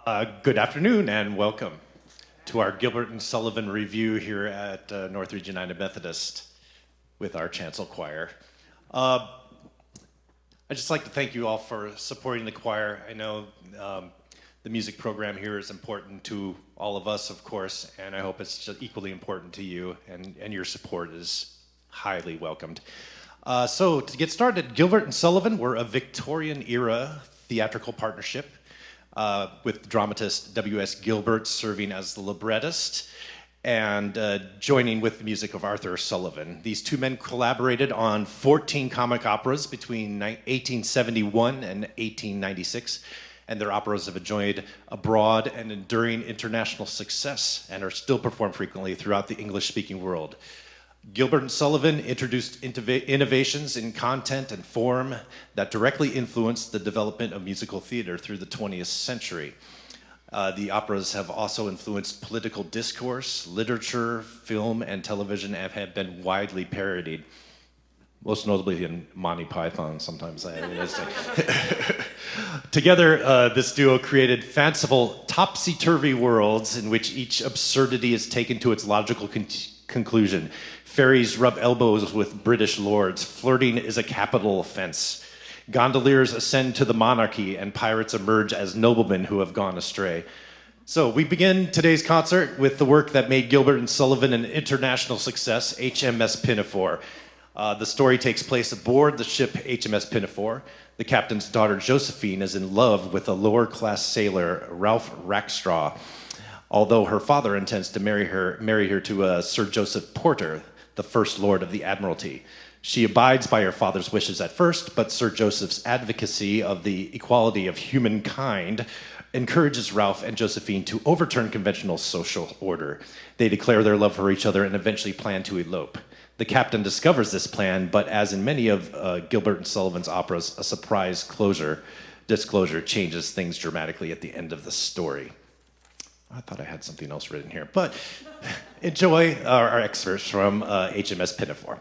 Good afternoon and welcome to our Gilbert and Sullivan Revue here at Northridge United Methodist with our Chancel Choir. I'd just like to thank you all for supporting the choir. I know the music program here is important to all of us, of course, and I hope it's just equally important to you, and your support is highly welcomed. So to get started, Gilbert and Sullivan were a Victorian-era theatrical partnership with dramatist W.S. Gilbert serving as the librettist and joining with the music of Arthur Sullivan. These two men collaborated on 14 comic operas between 1871 and 1896, and their operas have enjoyed a broad and enduring international success and are still performed frequently throughout the English-speaking world. Gilbert and Sullivan introduced innovations in content and form that directly influenced the development of musical theater through the 20th century. The operas have also influenced political discourse, literature, film, and television, and have been widely parodied, most notably in Monty Python sometimes. Together, this duo created fanciful, topsy-turvy worlds in which each absurdity is taken to its logical conclusion. Fairies rub elbows with British lords. Flirting is a capital offense. Gondoliers ascend to the monarchy, and pirates emerge as noblemen who have gone astray. So we begin today's concert with the work that made Gilbert and Sullivan an international success, HMS Pinafore. The story takes place aboard the ship HMS Pinafore. The captain's daughter, Josephine, is in love with a lower-class sailor, Ralph Rackstraw, although her father intends to marry her to Sir Joseph Porter, the First Lord of the Admiralty. She abides by her father's wishes at first, but Sir Joseph's advocacy of the equality of humankind encourages Ralph and Josephine to overturn conventional social order. They declare their love for each other and eventually plan to elope. The captain discovers this plan, but as in many of Gilbert and Sullivan's operas, a surprise disclosure changes things dramatically at the end of the story. I thought I had something else written here, but enjoy our excerpts from HMS Pinafore.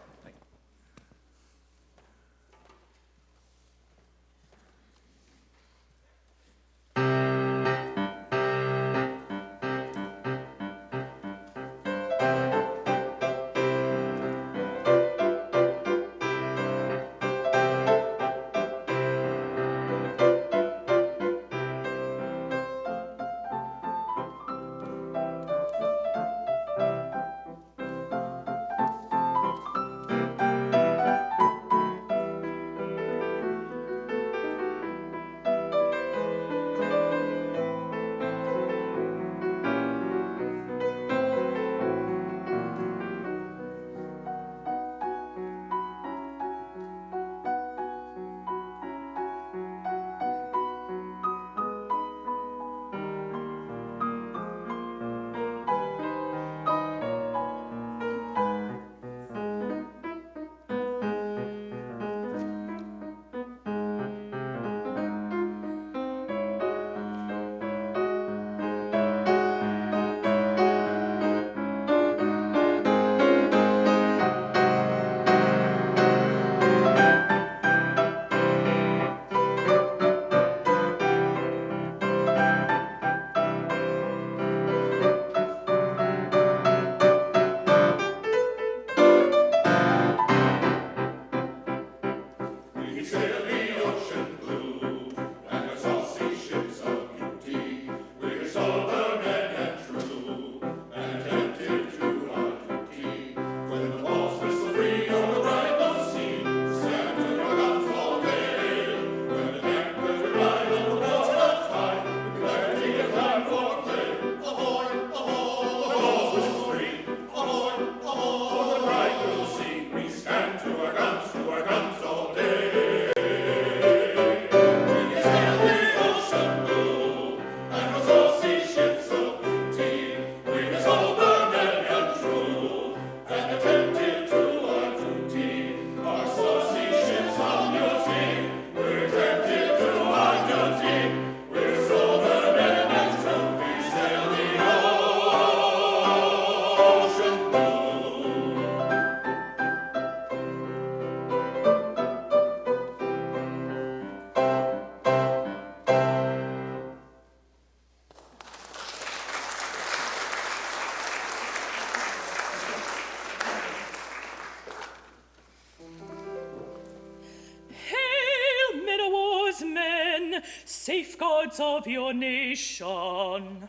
safeguards of your nation.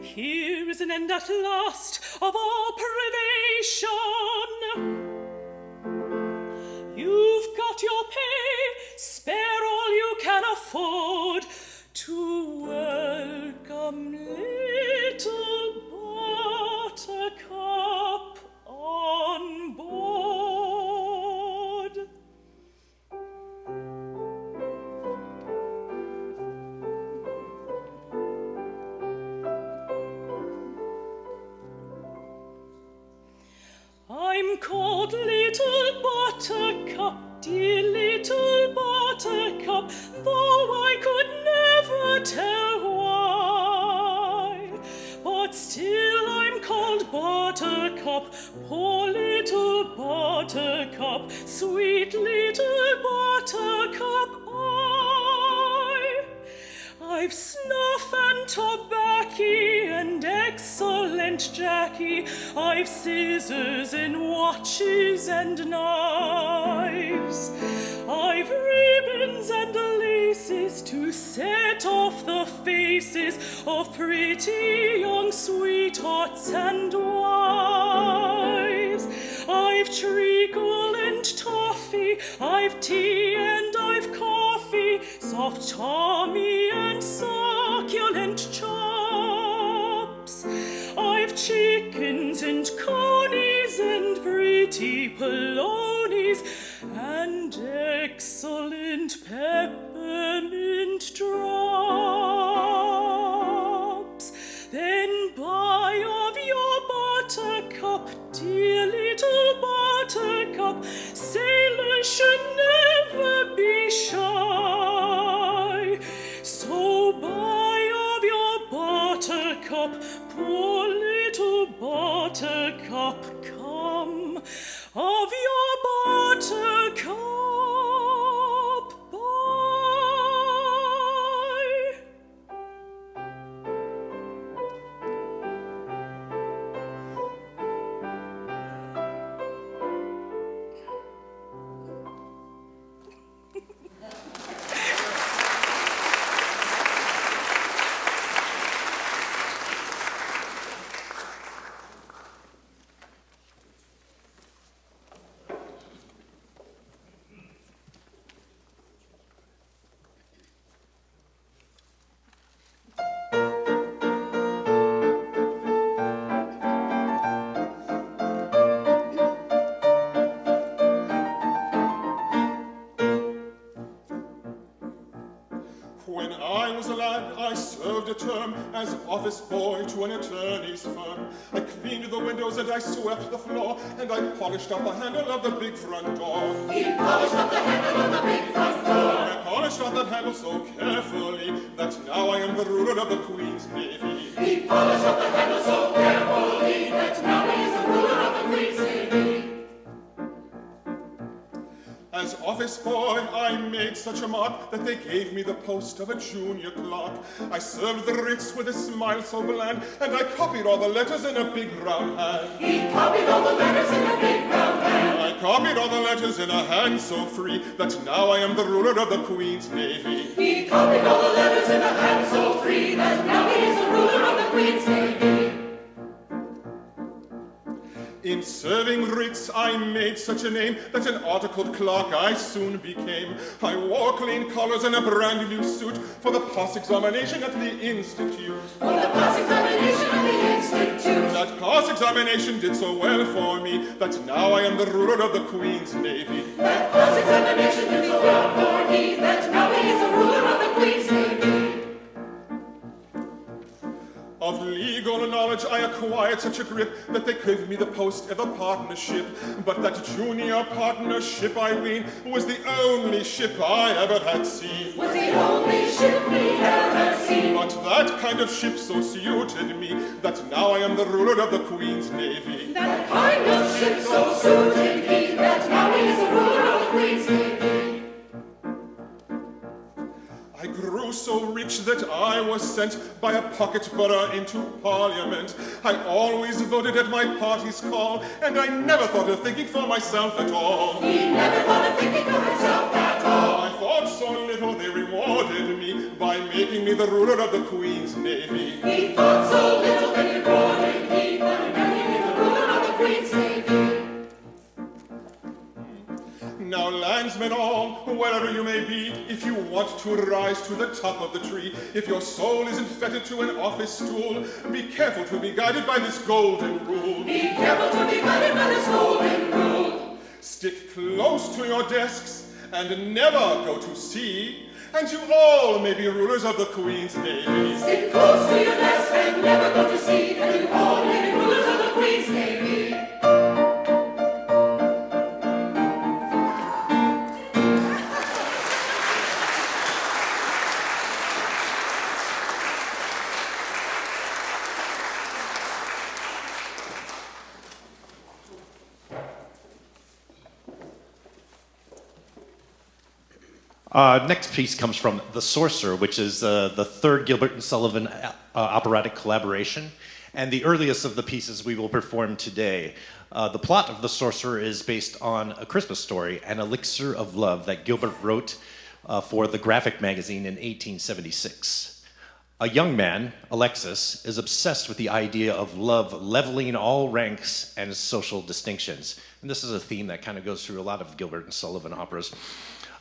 Here is an end at last of all privation. You've got your pay, spare all you can afford to welcome little Buttercup on board. I'm called Little Buttercup, dear Little Buttercup, though I could never tell why. But still I'm called Buttercup, poor Little Buttercup, sweet Little Buttercup I've snuff and tobaccy and excellent Jackie. I've scissors and watches and knives. I've ribbons and laces to set off the faces of pretty young sweethearts and wives. I've treacle and toffee, I've tea and I've coffee, soft Tommy and succulent chops. I've chickens and conies and pretty polonies and excellent peppermint drops. Then buy of your buttercup, dear little buttercup, sailors should never be shy. So buy of your buttercup, poor little buttercup, come of your buttercup, buy. When I was a lad, I served a term as office boy to an attorney's firm. I cleaned the windows and I swept the floor, and I polished up the handle of the big front door. He polished up the handle of the big front door. I polished up that handle so carefully that now I am the ruler of the Queen's Navy. He polished up the handle so carefully that now he is the ruler of the Queen's Navy. As office boy, I made such a mark that they gave me the post of a junior clerk. I served the writs with a smile so bland, and I copied all the letters in a big round hand. He copied all the letters in a big round hand. I copied all the letters in a hand so free that now I am the ruler of the Queen's Navy. He copied all the letters in a hand so free that now he is the ruler of the Queen's Navy. In serving writs, I made such a name that an articled clerk I soon became. I wore clean collars and a brand new suit for the pass examination at the Institute. For the pass examination at the Institute. That pass examination did so well for me that now I am the ruler of the Queen's Navy. That pass examination did so well for me that now he is the ruler of the Queen's Navy. Of legal knowledge I acquired such a grip that they gave me the post of a partnership. But that junior partnership, I ween, was the only ship I ever had seen. Was the only ship we ever had seen. But that kind of ship so suited me that now I am the ruler of the Queen's Navy. That kind of ship so suited me that now he is the ruler of the Queen's Navy. I grew so rich that I was sent by a pocket borough into Parliament. I always voted at my party's call, and I never thought of thinking for myself at all. He never thought of thinking for himself at all. I thought so little they rewarded me by making me the ruler of the Queen's Navy. He thought so little they rewarded me by making me the ruler of the Queen's Navy. Now, landsmen all, wherever you may be, if you want to rise to the top of the tree, if your soul isn't fettered to an office stool, be careful to be guided by this golden rule. Be careful to be guided by this golden rule. Stick close to your desks and never go to sea, and you all may be rulers of the Queen's Navy. Stick close to your desk and never go to sea, and you all may be rulers of the Queen's Navy. Next piece comes from The Sorcerer, which is the third Gilbert and Sullivan operatic collaboration, and the earliest of the pieces we will perform today. The plot of The Sorcerer is based on A Christmas Story, an elixir of love that Gilbert wrote for the graphic magazine in 1876. A young man, Alexis, is obsessed with the idea of love leveling all ranks and social distinctions. And this is a theme that kind of goes through a lot of Gilbert and Sullivan operas.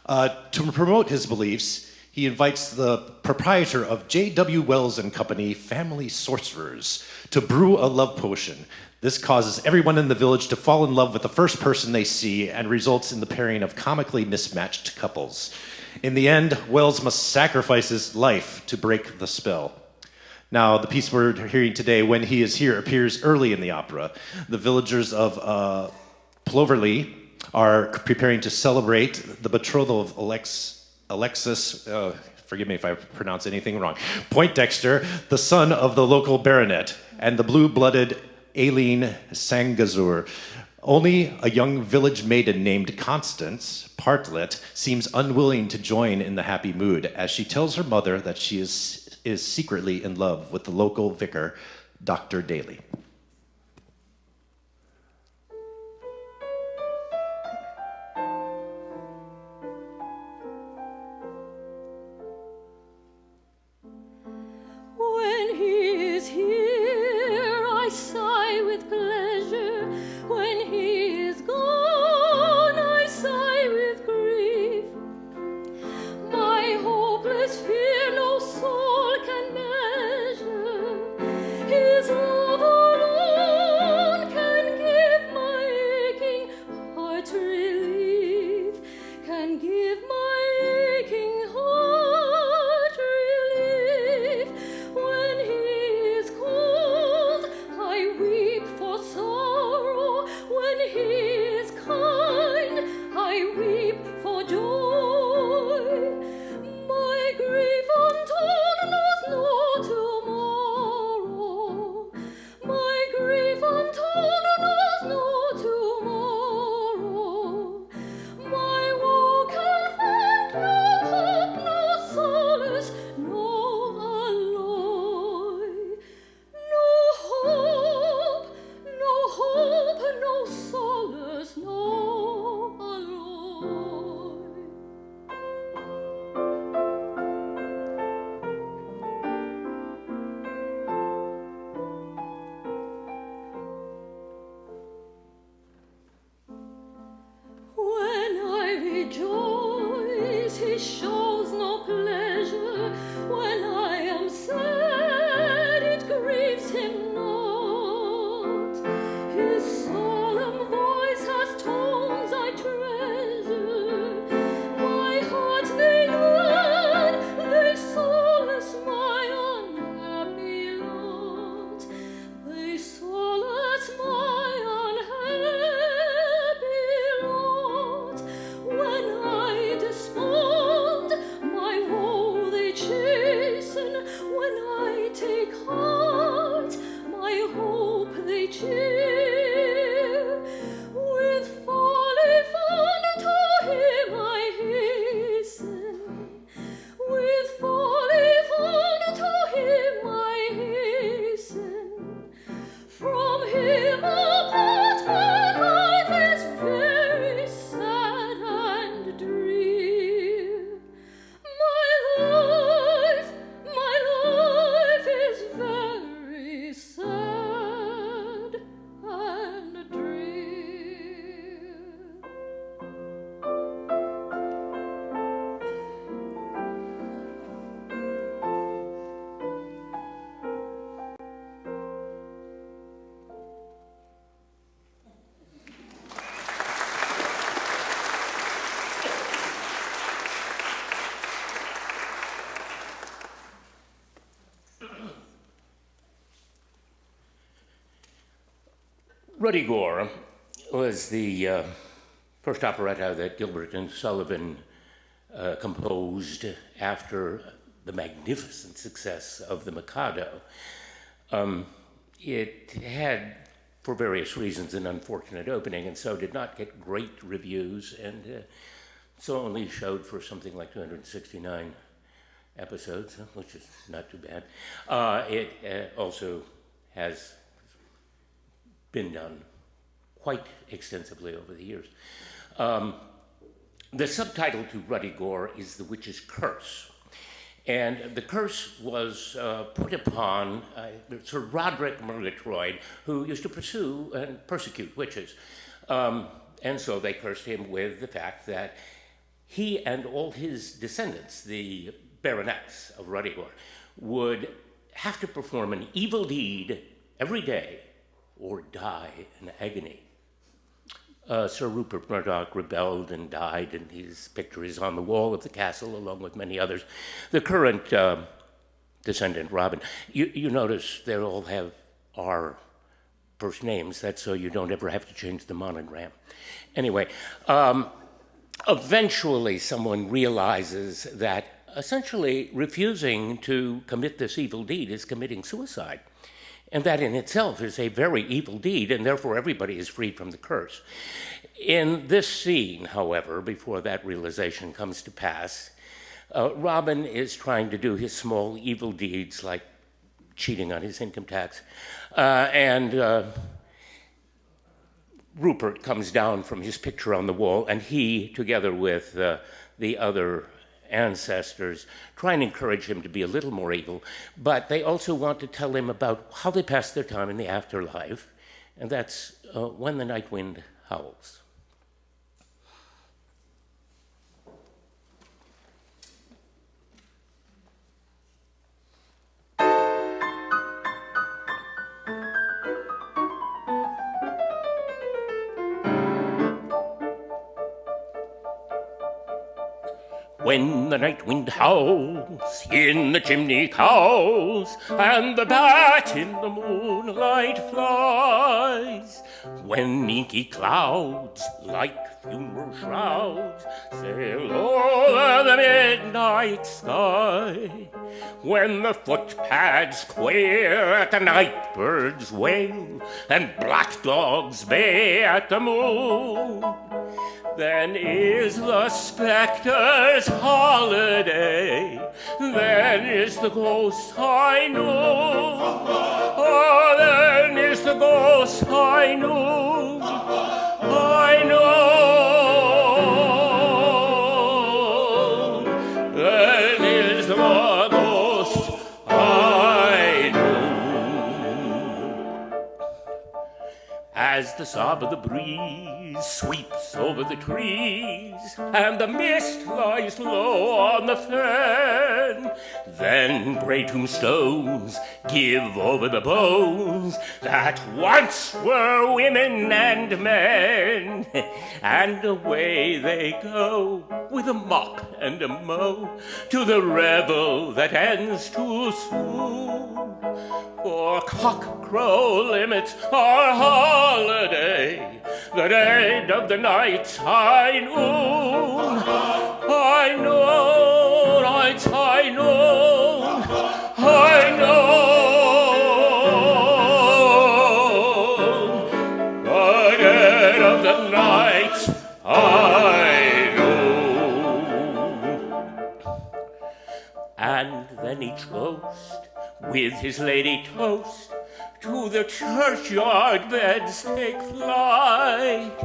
To promote his beliefs, he invites the proprietor of J.W. Wells and Company, Family Sorcerers, to brew a love potion. This causes everyone in the village to fall in love with the first person they see and results in the pairing of comically mismatched couples. In the end, Wells must sacrifice his life to break the spell. Now, the piece we're hearing today, When He Is Here, appears early in the opera. The villagers of Ploverley are preparing to celebrate the betrothal of Alexis, forgive me if I pronounce anything wrong, Poindexter, the son of the local baronet, and the blue-blooded Aileen Sangazur. Only a young village maiden named Constance Partlet seems unwilling to join in the happy mood, as she tells her mother that she is secretly in love with the local vicar, Dr. Daly. When he is here, I sigh with pleasure. When he is gone, I sigh with grief. My hopeless fear no soul can measure. His love Ruddy Gore was the first operetta that Gilbert and Sullivan composed after the magnificent success of The Mikado. It had, for various reasons, an unfortunate opening, and so did not get great reviews, and so only showed for something like 269 episodes, which is not too bad. It also has been done quite extensively over the years. The subtitle to Ruddy Gore is The Witch's Curse. And the curse was put upon Sir Roderick Murgatroyd, who used to pursue and persecute witches. And so they cursed him with the fact that he and all his descendants, the baronets of Ruddy Gore, would have to perform an evil deed every day or die in agony. Sir Rupert Murdoch rebelled and died, and his picture is on the wall of the castle, along with many others. The current descendant, Robin, you notice they all have our first names. That's so you don't ever have to change the monogram. Anyway, eventually someone realizes that essentially refusing to commit this evil deed is committing suicide. And that in itself is a very evil deed, and therefore everybody is freed from the curse. In this scene, however, before that realization comes to pass, Robin is trying to do his small evil deeds like cheating on his income tax, and Rupert comes down from his picture on the wall, and he, together with the other ancestors, try and encourage him to be a little more evil, but they also want to tell him about how they pass their time in the afterlife, and that's when the night wind howls. When the night wind howls in the chimney cowls, and the bat in the moonlight flies, when inky clouds like funeral shrouds sail over the midnight sky, when the footpads quail at the night bird's wail, and black dogs bay at the moon, then is the spectre's holiday, then is the ghost high noon. Oh, then is the ghost high noon. I know. Then is the ghost high noon. As the sob of the breeze sweeps over the trees, and the mist lies low on the fen, then grey tombstones give over the bones that once were women and men, and away they go with a mop and a mow to the revel that ends too soon. For cock-crow limits our holiday, the dead of the night's high noon. High noon, night's high noon, high noon, the dead of the night's high noon. And then each ghost with his lady toast to the churchyard beds take flight,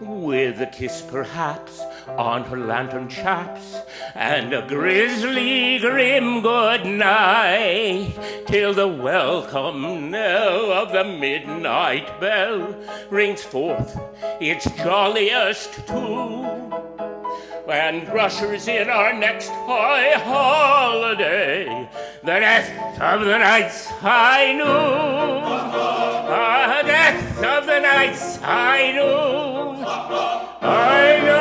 with a kiss perhaps on her lantern chaps, and a grisly grim good night, till the welcome knell of the midnight bell rings forth its jolliest tune, and ushers in our next high holiday, the death of the night's high noon. The death of the night's high noon. High noon.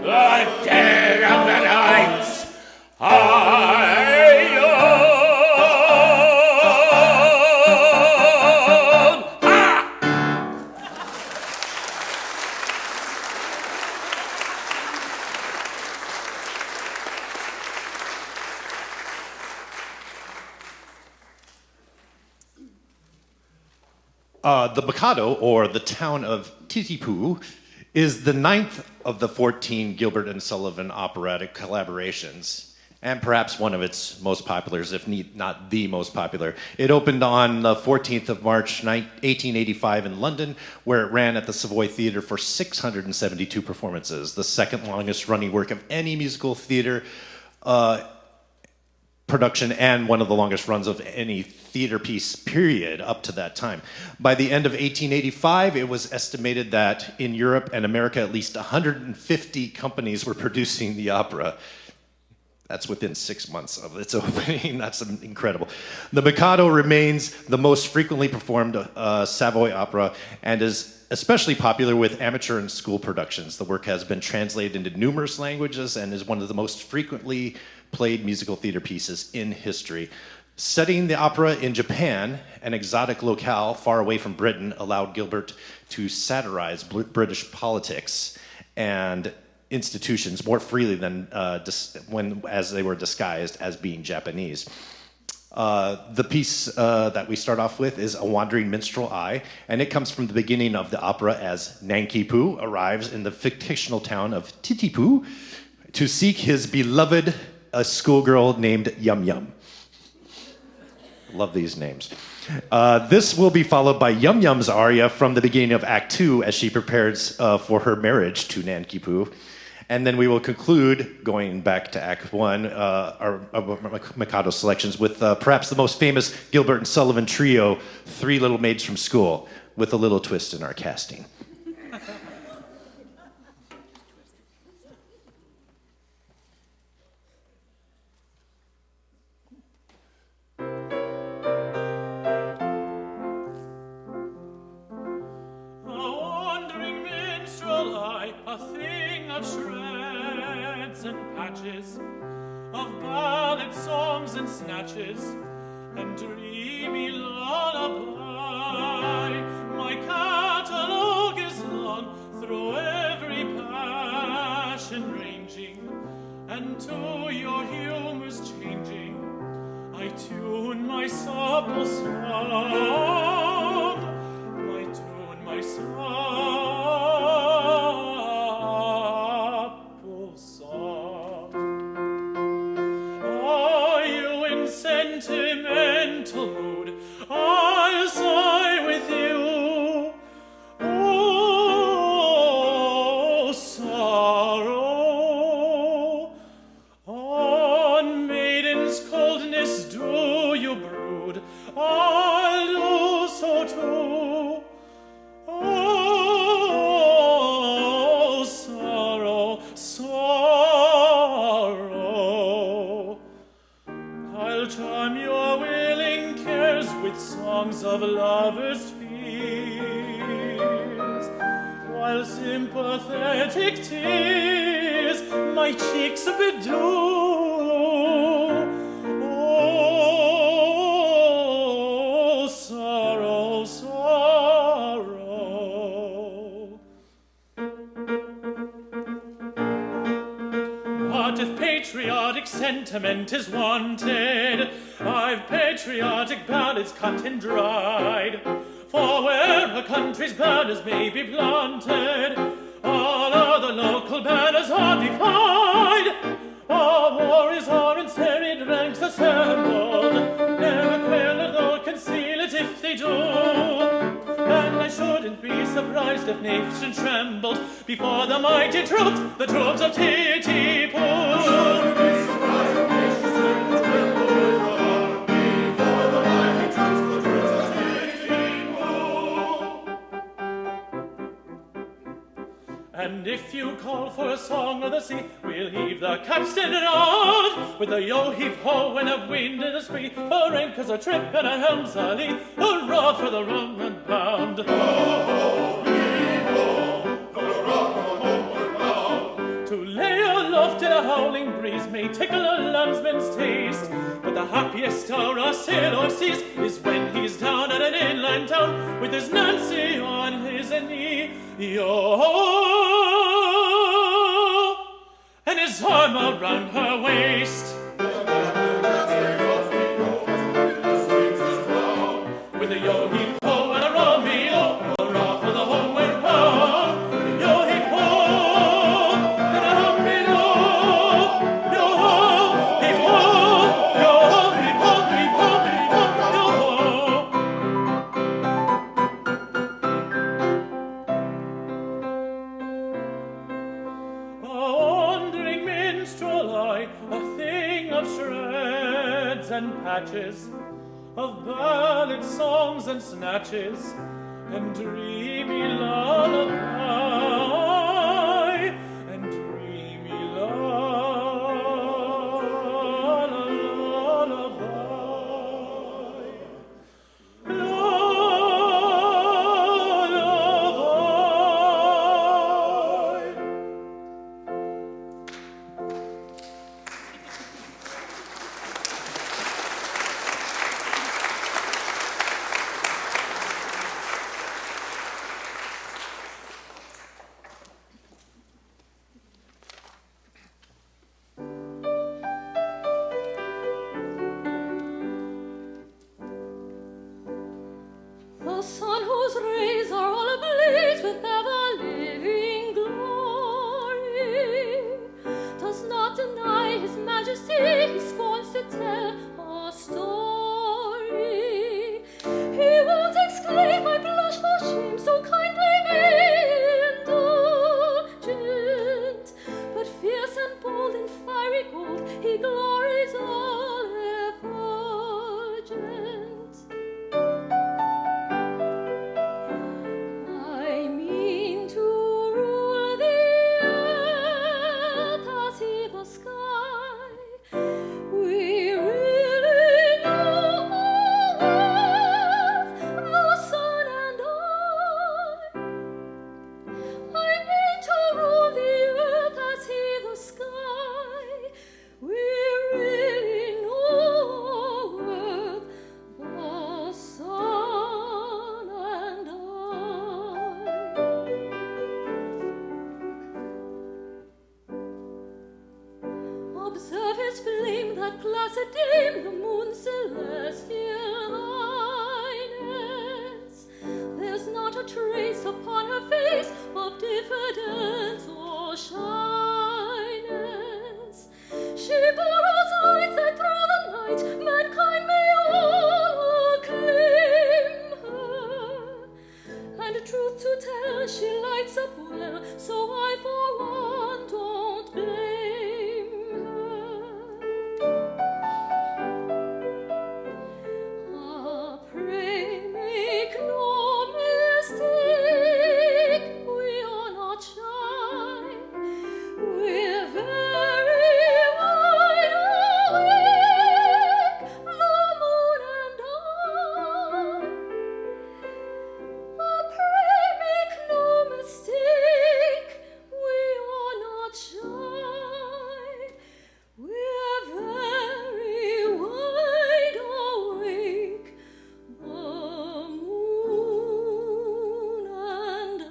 The dead of the night's high noon. The Mikado, or the town of Titipu, is the 9th of the 14 Gilbert and Sullivan operatic collaborations, and perhaps one of its most popular, if not the most popular. It opened on the 14th of March, 1885 in London, where it ran at the Savoy Theatre for 672 performances, the second longest running work of any musical theater production and one of the longest runs of any theater piece, period, up to that time. By the end of 1885, it was estimated that in Europe and America, at least 150 companies were producing the opera. That's within 6 months of its opening. That's incredible. The Mikado remains the most frequently performed Savoy opera and is especially popular with amateur and school productions. The work has been translated into numerous languages and is one of the most frequently played musical theater pieces in history. Setting the opera in Japan, an exotic locale far away from Britain, allowed Gilbert to satirize British politics and institutions more freely than as they were disguised as being Japanese. The piece that we start off with is A Wandering Minstrel I, and it comes from the beginning of the opera as Nankipu arrives in the fictional town of Titipu to seek his beloved, a schoolgirl named Yum Yum. Love these names. This will be followed by Yum Yum's aria from the beginning of Act 2 as she prepares for her marriage to Nankipu. And then we will conclude, going back to Act 1, our Mikado selections with perhaps the most famous Gilbert and Sullivan trio, Three Little Maids from School, with a little twist in our casting. Of ballad songs and snatches and dreamy lullaby. My catalogue is long through every passion ranging, and to your humors changing, I tune my supple song. I tune my supple sentimental mood, I'll sigh with you. Oh, sorrow, on maiden's coldness do you brood, I'll do so too. Oh, sorrow, sorrow, I'll charm your willing cares with songs of lovers' fears, while sympathetic tears my cheeks bedew. Oh, sorrow, sorrow. But if patriotic sentiment is wanted, I've patriotic ballads cut and dried. For where a country's banners may be planted, all other local banners are defied. Our warriors are in serried ranks assembled, never quail nor conceal it if they do. And I shouldn't be surprised if nation trembled before the mighty troops, the troops of Titipu. Shouldn't be surprised if nation trembled before the mighty troops, the troops of Titipu. And if you call for a song of the sea, we'll heave the capstan north, with a yo-heave-ho and a wind in a spree, a anchors a trip and a helm's a lee, hurrah for the rum and pound. To lay aloft in a howling breeze may tickle a landsman's taste, but the happiest hour a sailor sees is when he's down at an inland town with his Nancy on his knee, yo, and his arm around her waist. With a yo-heave-ho and a rummy patches of ballad songs and snatches and dreamy lullaby and dreamy The sun whose rays are all ablaze with ever-living glory does not deny his majesty, he scorns to tell a story. He won't exclaim, I blush for shame, so kindly be indulgent, but fierce and bold in fiery gold, he glories all effulgent. I mean to rule the earth as he the sky. We really know earth, the sun and I mean to rule the earth as he the sky. We really know earth, the sun and Observe his flame, that placid dame, the moon's celestial highness. There's not a trace upon her face of diffidence or shyness. She borrows light that through the night mankind may all acclaim her. And truth to tell, she lights up well, so I for one don't blame her. Pray make no mistake, we are not shy. We're very wide awake, the moon and pray make no mistake, we are not shy. We're very wide awake, the moon and I.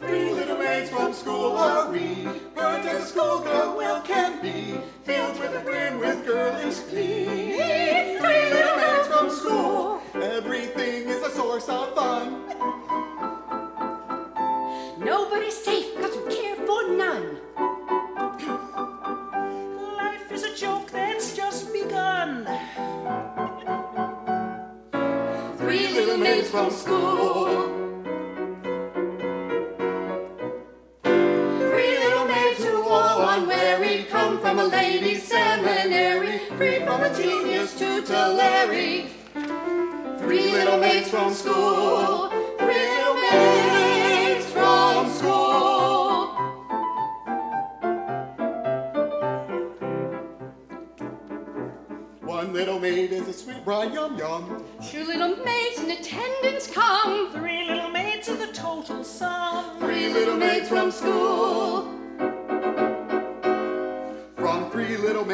Three little maids from school are we, burnt as a schoolgirl well can be, filled with a brim with girlish glee. Three little maids from school, everything is a source of fun. Nobody's safe because we care for none. Life is a joke that's just begun. Three little maids from school. Three little maids who all unwary come from a ladies' seminary, free from a genius tutelary. Three little maids from school. Three little maids from school. One little maid is a sweet bride yum yum. Two little maids in attendance come. Three little maids are the total sum. Three little maids from school.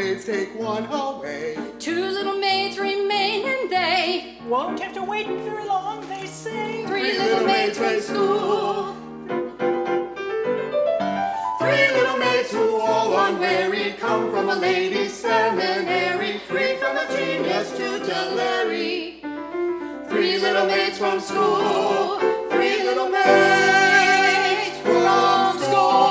maids take one away. 2 little maids remain, and they Won't have to wait very long, they say. 3 little maids from school. 3 little maids who all unwary come from a ladies' seminary, free from a genius tutelary. 3 little maids from school. 3 little maids from school.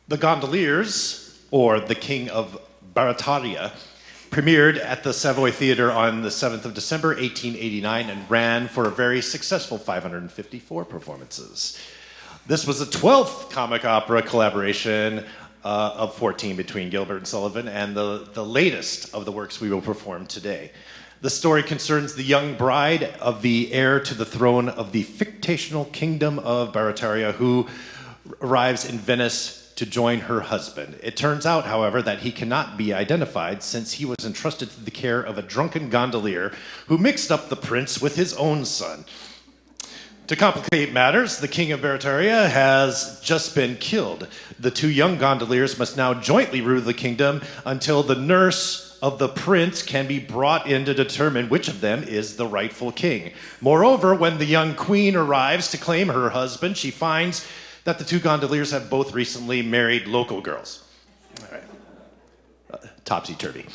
The Gondoliers, or The King of Barataria, premiered at the Savoy Theatre on the 7th of December, 1889, and ran for a very successful 554 performances. This was the 12th comic opera collaboration of 14 between Gilbert and Sullivan, and the latest of the works we will perform today. The story concerns the young bride of the heir to the throne of the fictional kingdom of Barataria, who arrives in Venice to join her husband. It turns out, however, that he cannot be identified since he was entrusted to the care of a drunken gondolier who mixed up the prince with his own son. To complicate matters, the king of Barataria has just been killed. The 2 young gondoliers must now jointly rule the kingdom until the nurse of the prince can be brought in to determine which of them is the rightful king. Moreover, when the young queen arrives to claim her husband, she finds that the 2 gondoliers have both recently married local girls. All right. Topsy-turvy.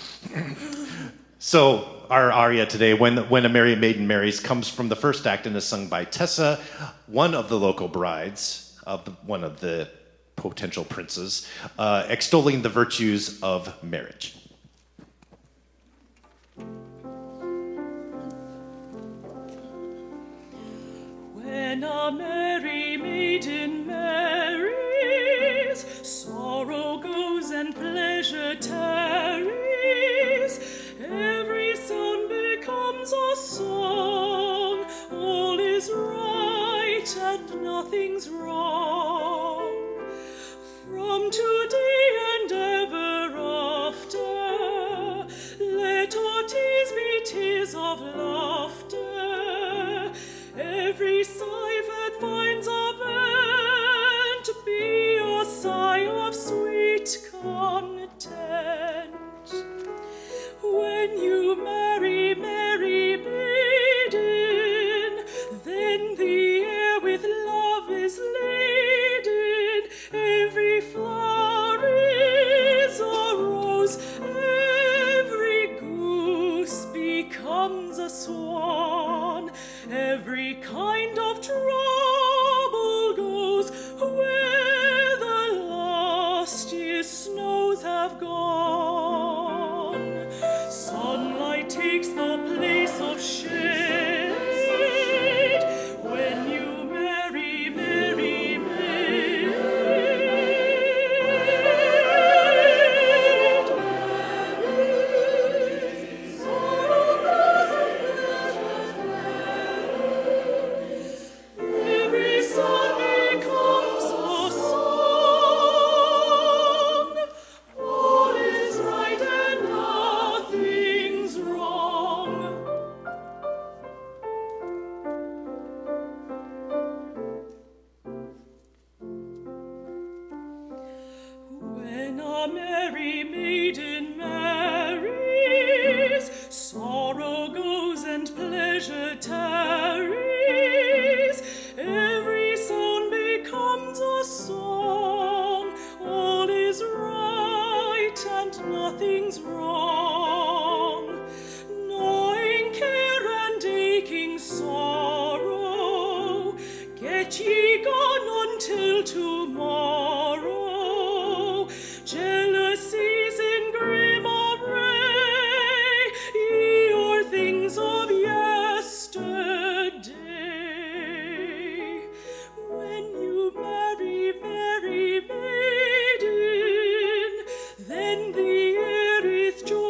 So our aria today, When a Merry Maiden Marries, comes from the first act and is sung by Tessa, one of the local brides, of one of the potential princes, extolling the virtues of marriage. When a merry maiden marries, sorrow goes and pleasure tarries. Every sound becomes a song. All is right and nothing's wrong. From today and ever after, let our tears be tears of laughter. Every sigh that finds a vent be a sigh of sweet content. When you marry, merry maiden, then the air with love is laden. Every flower is a rose, every goose becomes a swan. Every kind of trouble goes where the last year's snows have gone. Sunlight takes the place of shade when you marry, merry maid. Every song becomes a song. All is right and nothing's wrong. When a merry maiden marries, sorrow goes and pleasure tarries. Every sound becomes a song. All is right and nothing's wrong. Gnawing care and aching sorrow, get ye gone until tomorrow. Jealousies in grim array, ye are things of yesterday. When you marry, merry maiden, then the air is joy.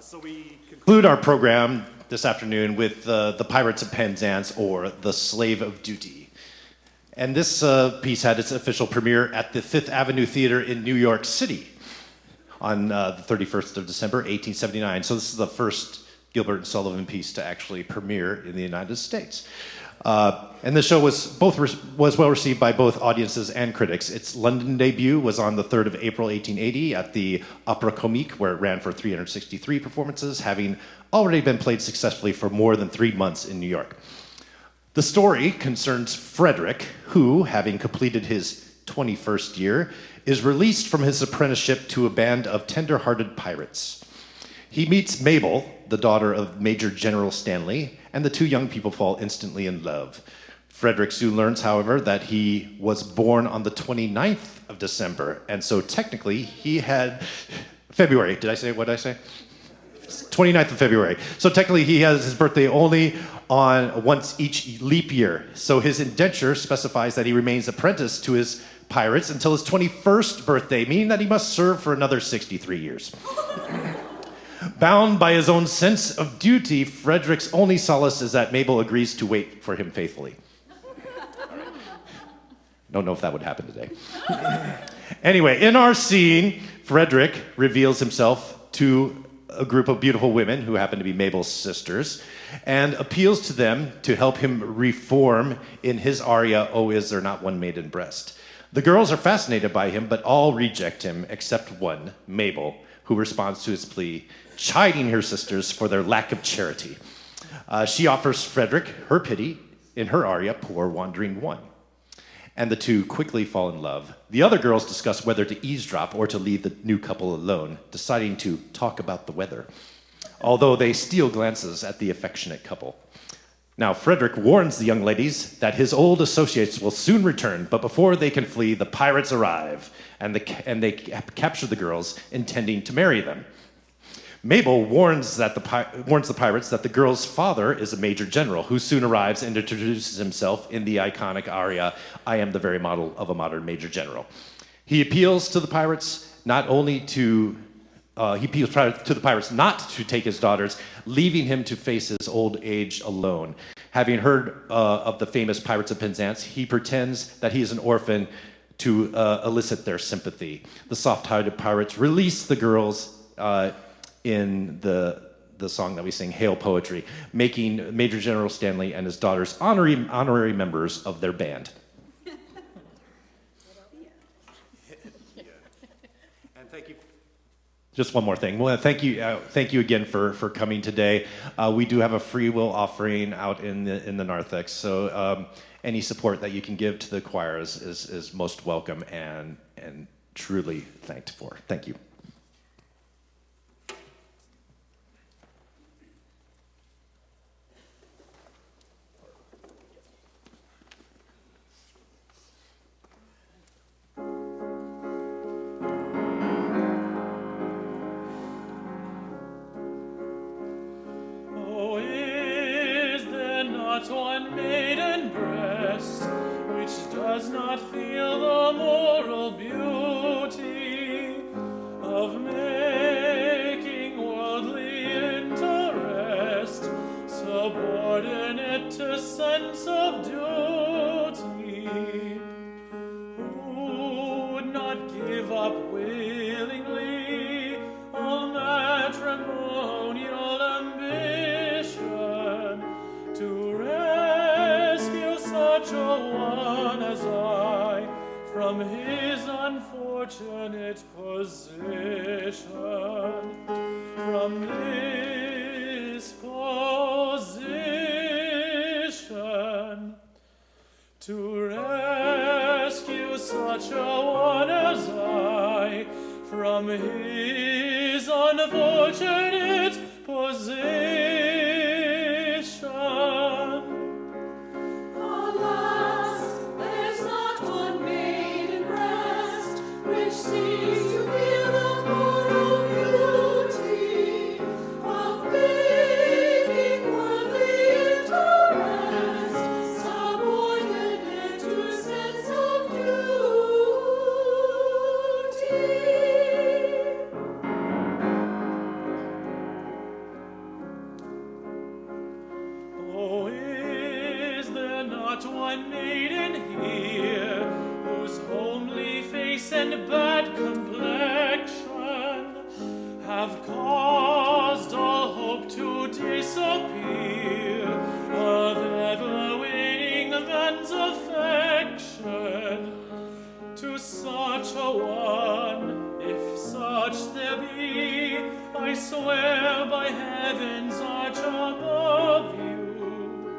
So we conclude our program this afternoon with The Pirates of Penzance, or The Slave of Duty. And this piece had its official premiere at the Fifth Avenue Theater in New York City on the 31st of December, 1879. So this is the first Gilbert and Sullivan piece to actually premiere in the United States. And the show was well received by both audiences and critics. Its London debut was on the 3rd of April, 1880 at the Opera Comique, where it ran for 363 performances, having already been played successfully for more than 3 months in New York. The story concerns Frederick, who, having completed his 21st year, is released from his apprenticeship to a band of tender-hearted pirates. He meets Mabel, the daughter of Major General Stanley, and the two young people fall instantly in love. Frederick soon learns, however, that he was born on the 29th of December, and so technically he had February. What did I say? 29th of February. So technically he has his birthday only on once each leap year. So his indenture specifies that he remains apprentice to his pirates until his 21st birthday, meaning that he must serve for another 63 years. Bound by his own sense of duty, Frederick's only solace is that Mabel agrees to wait for him faithfully. Don't know if that would happen today. Anyway, in our scene, Frederick reveals himself to a group of beautiful women who happen to be Mabel's sisters and appeals to them to help him reform in his aria, "Oh, is there not one maiden breast?" The girls are fascinated by him, but all reject him except one, Mabel, who responds to his plea, chiding her sisters for their lack of charity. She offers Frederick her pity in her aria, "Poor Wandering One." And the two quickly fall in love. The other girls discuss whether to eavesdrop or to leave the new couple alone, deciding to talk about the weather, although they steal glances at the affectionate couple. Now, Frederick warns the young ladies that his old associates will soon return, but before they can flee, the pirates arrive, and they capture the girls, intending to marry them. Mabel warns the pirates that the girl's father is a major general, who soon arrives and introduces himself in the iconic aria, "I am the very model of a modern major general." He appeals to the pirates not to take his daughters, leaving him to face his old age alone. Having heard of the famous Pirates of Penzance, he pretends that he is an orphan to elicit their sympathy. The soft-hearted pirates release the girls in the song that we sing, "Hail Poetry," making Major General Stanley and his daughters honorary members of their band. And thank you. Just one more thing. Well, thank you again for coming today. We do have a free will offering out in the narthex, so any support that you can give to the choir is most welcome and truly thanked for. Thank you. One maiden breast which does not feel the moral beauty of making worldly interest subordinate to sense of duty, who would not give up willingly all matrimonial ambition to rescue such a one as I from his unfortunate position, from this position, to rescue such a one as I from his unfortunate position. not one maiden here whose homely face and bad complexion have caused all hope to disappear of ever winning man's affection. To such a one, if such there be, I swear by heaven's arch above you,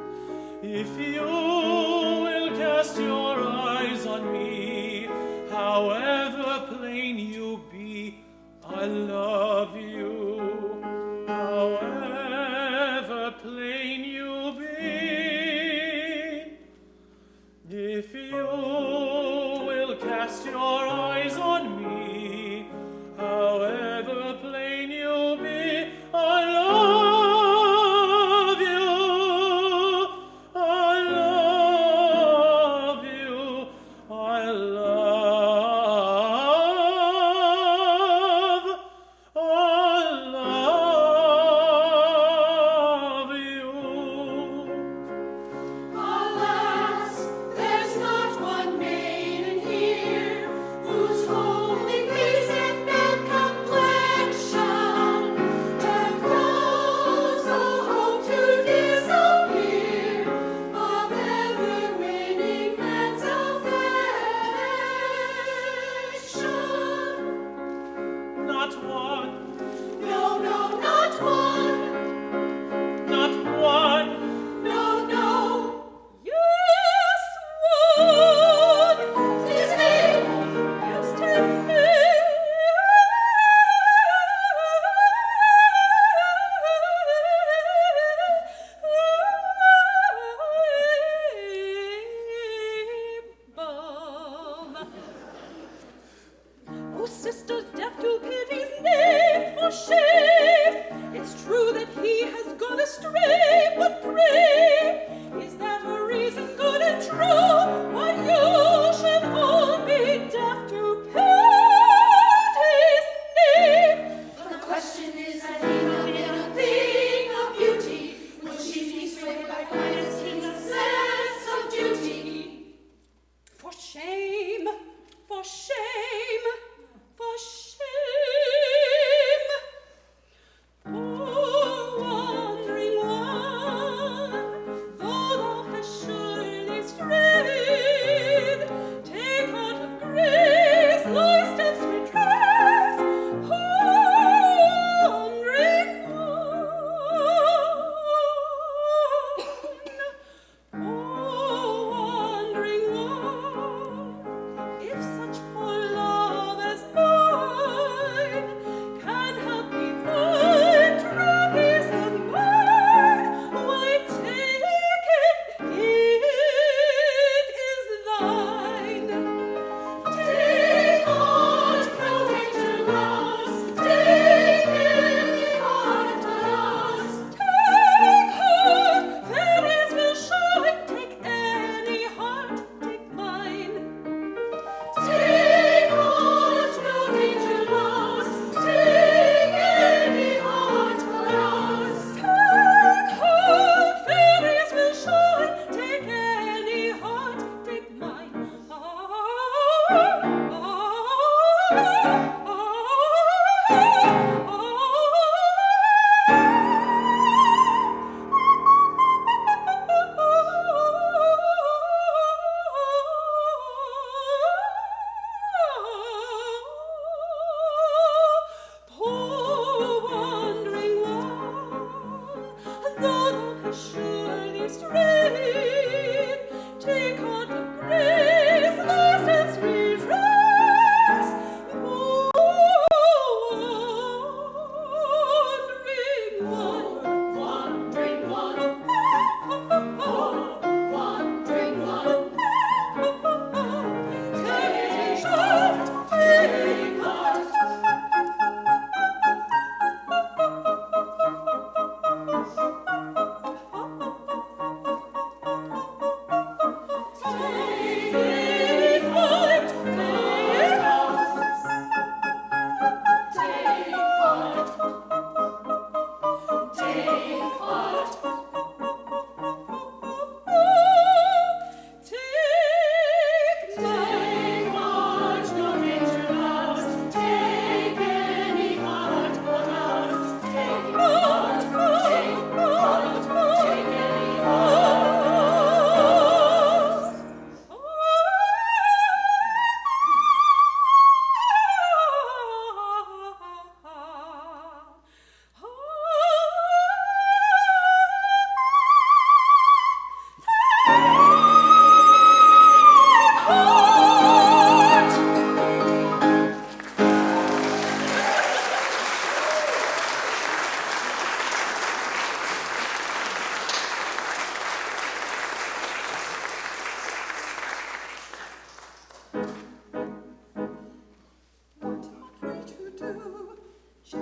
if you will cast your eyes on me, however plain you be, I love you, however plain you be. If you will cast your eyes on me, however plain you be, I love you, I love you, I love you. Alas, there's not one maiden here whose homely face and bad complexion have caused all hope to disappear of ever winning man's affection. Not one, No, no, not one. not one. No, no. Yes, one. 'Tis me. Yes, 'tis me. Oh, sisters, deaf to pity's name, for shame! It's true that he has gone astray, but pray, is that a reason good and true? Why you should all be deaf to pity's name? The question is, had he not been a thing of beauty, would she be swayed by finest king's sense of duty? For shame, for shame, for shame!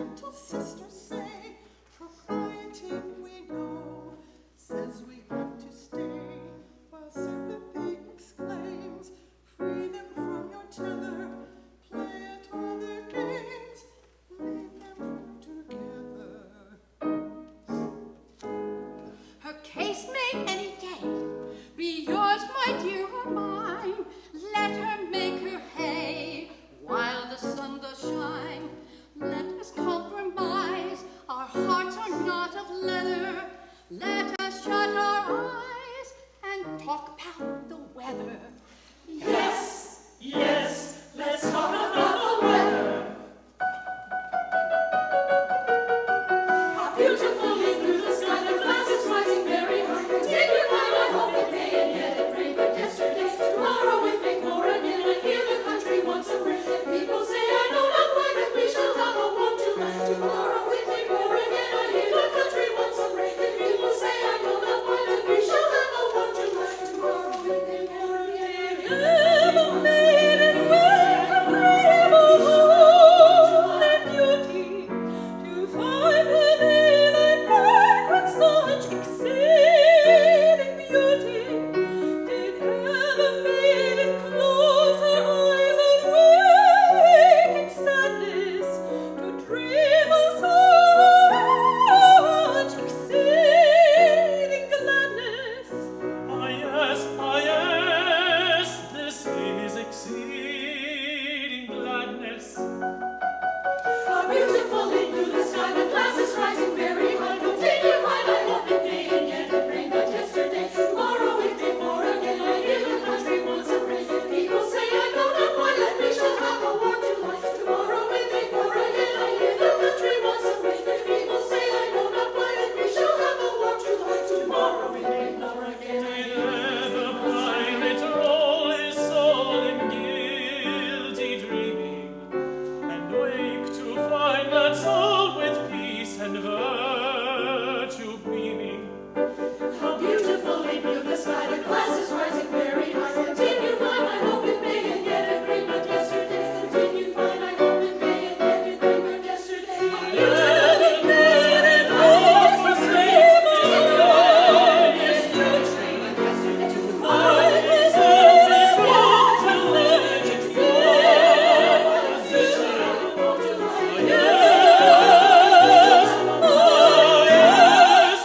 gentle sisters say, propriety we know, says we have to stay, while sympathy exclaims, free them from your tether, play at all their games, leave them together. Her case may any day be yours, my dear, or mine. Let her make her hay while the sun does shine. Let us compromise. Our hearts are not of leather. Let us shut our eyes and talk about the weather. Yes, yes, let's talk about the weather. How beautifully through the sky the glass is rising very high. Continue fine, I hope it may, and yet it rained but yesterday. Tomorrow it may pour again. I hear the country wants a rain. People say I know not why that we shall have a warm July. Tomorrow it may pour again. I hear the country wants a rain. People say I know not why that we shall have a warm July. Tomorrow it may pour again. Ever made it well from rebel home and beauty, to find her in a bright with such exceeding beauty. Did ever maiden close her eyes and wake in sadness to dream of such exceeding gladness? Ah yes, this is exceeding gladness. How beautifully blue the sky, the glass is rising very high. Continue fine, I hope it may, and yet it rained but yesterday. Tomorrow it may pour again. I hear the country wants a rain. People say I know not why that we shall have a warm July. Tomorrow it may pour again. I hear the country wants a rain. People say I know not why that we shall have a warm July. Tomorrow it may pour again. Did ever pirate roll his soul in guilty dreaming, and wake to find that soul with peace and virtue beaming? How beautifully blue the sky, the glass is rising very high. Continue fine, I hope it may, and yet it rained but yesterday. Continue fine, I hope it may, and yet it rained but yesterday. Ever made it well from rebel home and beauty, to find her in a bright with such exceeding beauty. Yes, oh yes,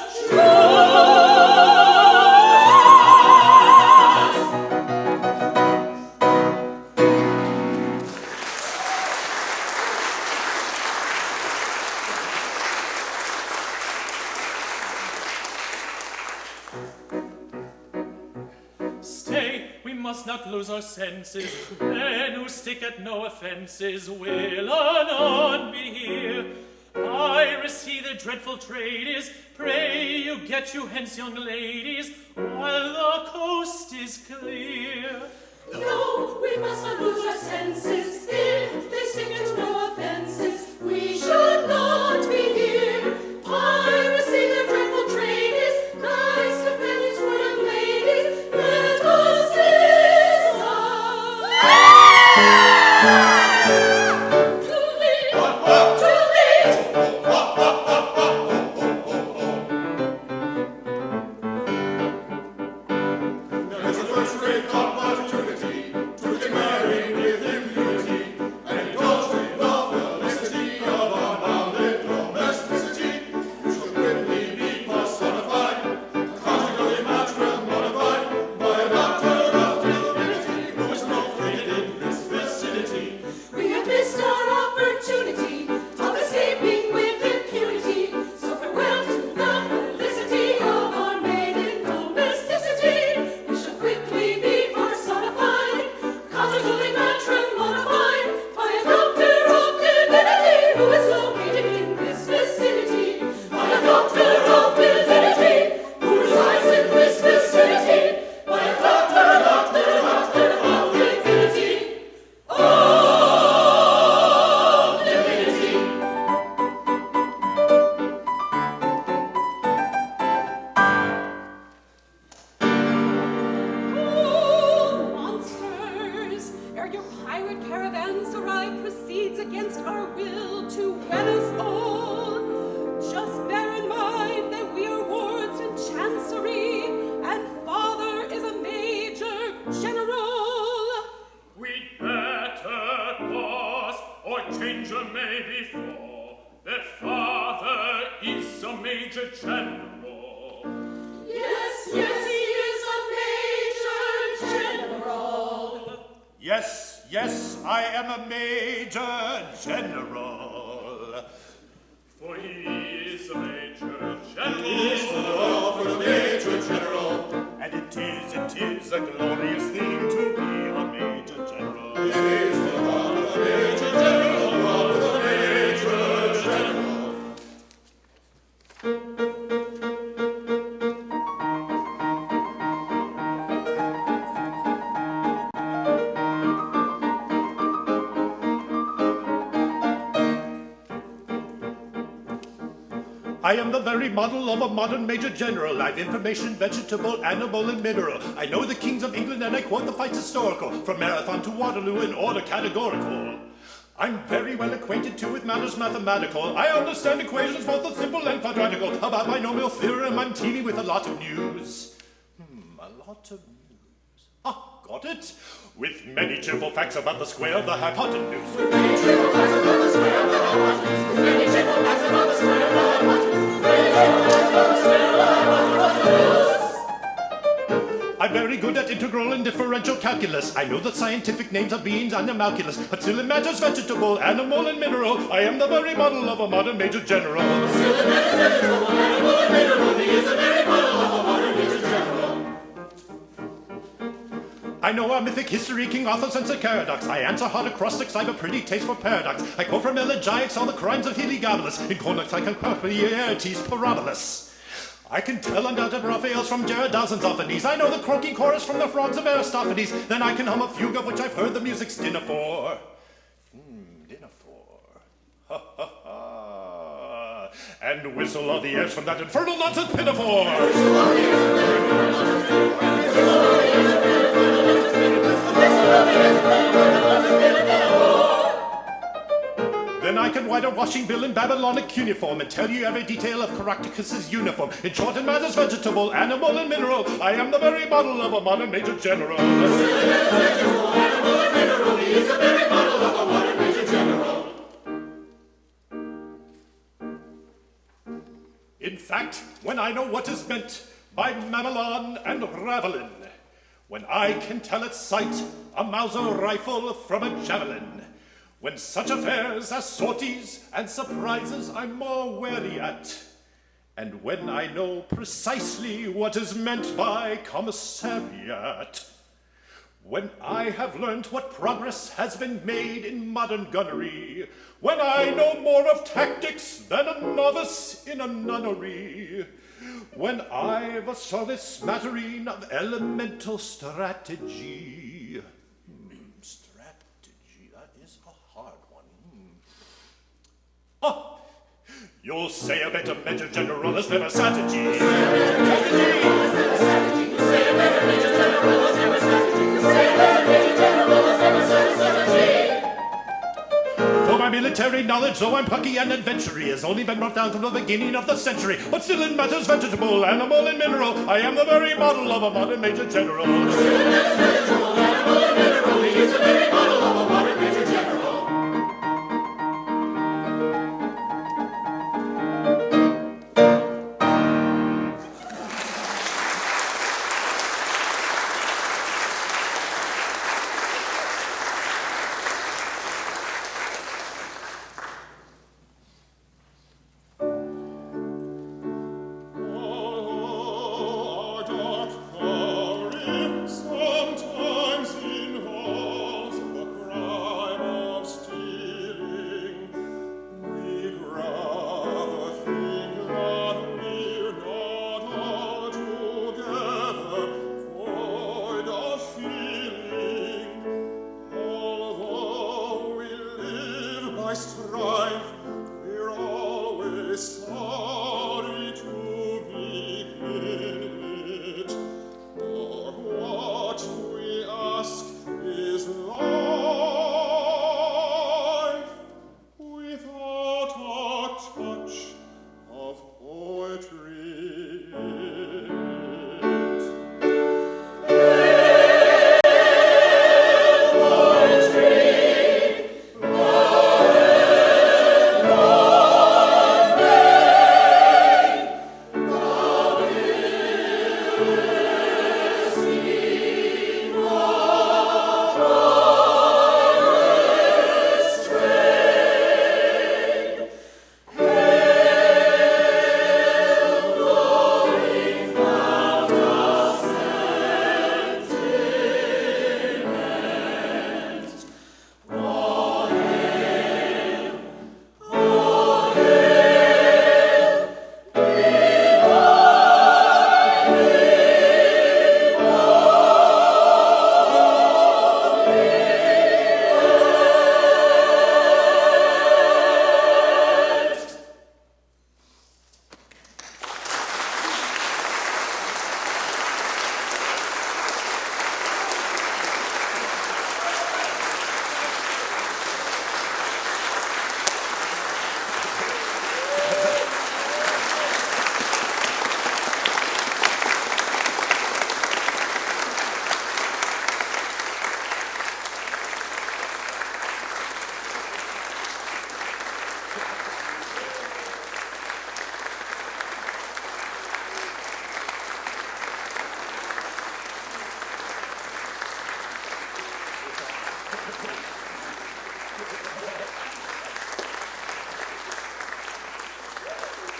Stay, we must not lose our senses. Men who stick at no offences will anon be here. Piracy, the dreadful trade is. Pray you get you hence, young ladies, while the coast is clear. No, we must not lose our senses. If they stick at no offences, we should not be here. Piracy, the dreadful trade is. Nice companions for young ladies. Let us decide. Too late, too late. There is a first-rate opportunity to get married with impunity and indulge in the felicity of our is a Major General. Yes, yes, he is a Major General. Yes, yes, I am a Major General. For he is a Major General. He is the law for the Major General. And it is a glorious thing to be a Major General. It is the law for the Major General, the law for the Major General. I am the very model of a modern Major General. I've information, vegetable, animal, and mineral. I know the kings of England and I quote the fights historical, from Marathon to Waterloo in order categorical. I'm very well acquainted too with matters mathematical. I understand equations both the simple and quadratical. About binomial theorem, I'm teeming with a lot of news. A lot of news. Ah, got it. With many cheerful facts about the square of the hypotenuse. With many cheerful facts about the square of the hypotenuse. With many cheerful facts about the square of the hypotenuse. Many cheerful facts about the square of the hypotenuse. I'm very good at integral and differential calculus. I know the scientific names of beans and animalculus, but still in matters vegetable, animal, and mineral, I am the very model of a modern Major General. Still in matters vegetable, animal, and mineral, he is the very model of a modern Major General. I know our mythic history, King Arthur's and Sir Caradox. I answer hard acrostics, I've a pretty taste for paradox. I quote from elegiacs all the crimes of Heliogabalus. In Cornux I can quote Laertes' Parabolus. I can tell undoubted Raphaels from Gerardas and Zophanies. I know the croaking chorus from the frogs of Aristophanes. Then I can hum a fugue of which I've heard the music's dinner for. Dinner for. Ha ha ha. And whistle all the airs from that infernal nonsense pinafore. Whistle all the airs from that infernal nonsense pinafore. Whistle all the airs from that infernal nonsense pinafore. Whistle all the airs from that infernal nonsense pinafore. Then I can write a washing bill in Babylonic cuneiform and tell you every detail of Caractacus's uniform. In short, in matters vegetable, animal, and mineral, I am the very model of a modern Major General. Still in matters vegetable, animal, and mineral, he is the very model of a modern Major General. In fact, when I know what is meant by Mamelon and Ravelin, when I can tell at sight a Mauser rifle from a javelin, when such affairs as sorties and surprises I'm more wary at, and when I know precisely what is meant by commissariat, when I have learnt what progress has been made in modern gunnery, when I know more of tactics than a novice in a nunnery, when I've a solid smattering of elemental strategy. Strategy, that is a hard one. Oh, you'll say a better Major General has never strategy. You say a better Major General has never strategy. You say a better Major General has never strategy. You say a better Major General has never strategy. For my military knowledge, though I'm plucky and adventurous, has only been brought down from the beginning of the century. But still in matters vegetable, animal, and mineral, I am the very model of a modern Major General. Still in matters vegetable, animal, and mineral, he is the very model of a modern Major General. Sometimes involves the cry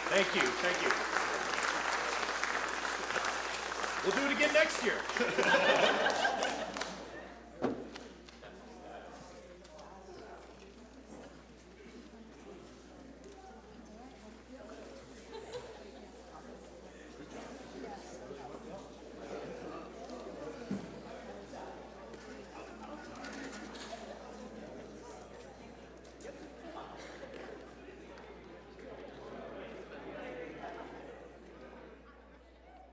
Thank you, thank you. We'll do it again next year.